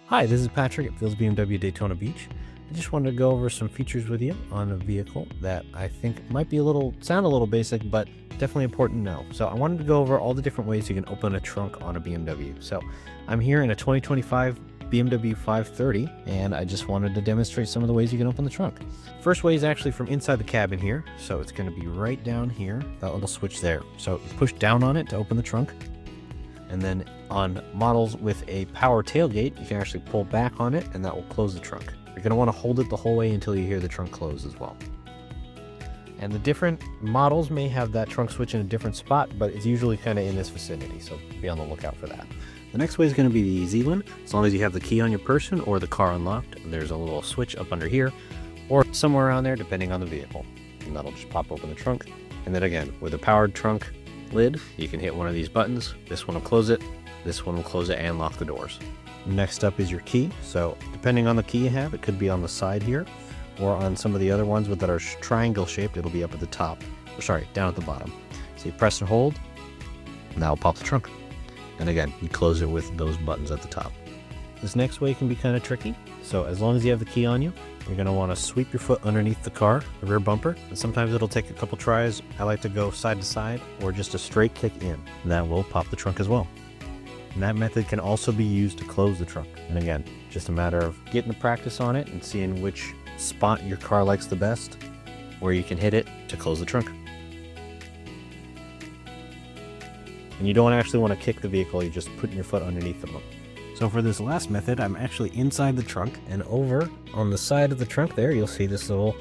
Hi, this is Patrick at Fields BMW Daytona Beach. I just wanted to go over some features with you on a vehicle that I think might be sound a little basic, but definitely important to know. So I wanted to go over all the different ways you can open a trunk on a BMW. So I'm here in a 2025 BMW 530, and I just wanted to demonstrate some of the ways you can open the trunk. First way is actually from inside the cabin here. So it's going to be right down here, that little switch there. So you push down on it to open the trunk. And then on models with a power tailgate, you can actually pull back on it and that will close the trunk. You're going to want to hold it the whole way until you hear the trunk close as well. And the different models may have that trunk switch in a different spot, but it's usually kind of in this vicinity, so be on the lookout for that. The next way is going to be the easy one. As long as you have the key on your person or the car unlocked, there's a little switch up under here or somewhere around there depending on the vehicle. And that'll just pop open the trunk. And then again, with a powered trunk lid, you can hit one of these buttons. This one will close it, this one will close it and lock the doors. Next up is your key. So depending on the key you have, it could be on the side here or on some of the other ones that are triangle shaped, it'll be up at the top, or sorry, down at the bottom. So you press and hold and that will pop the trunk. And again, you close it with those buttons at the top. This next way can be kind of tricky. So as long as you have the key on you, you're going to want to sweep your foot underneath the car, the rear bumper, and sometimes it'll take a couple tries. I like to go side to side or just a straight kick in. And that will pop the trunk as well. And that method can also be used to close the trunk. And again, just a matter of getting the practice on it and seeing which spot your car likes the best, where you can hit it to close the trunk. And you don't actually want to kick the vehicle, you're just putting your foot underneath the bumper. So for this last method, I'm actually inside the trunk, and over on the side of the trunk there, you'll see this little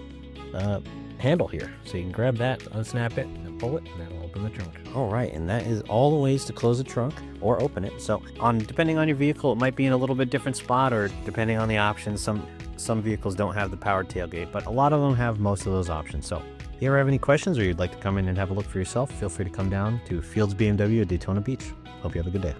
handle here. So you can grab that, unsnap it, and pull it, and that'll open the trunk. All right, and that is all the ways to close the trunk or open it. So depending on your vehicle, it might be in a little bit different spot, or depending on the options. Some vehicles don't have the powered tailgate, but a lot of them have most of those options. So if you ever have any questions or you'd like to come in and have a look for yourself, feel free to come down to Fields BMW at Daytona Beach. Hope you have a good day.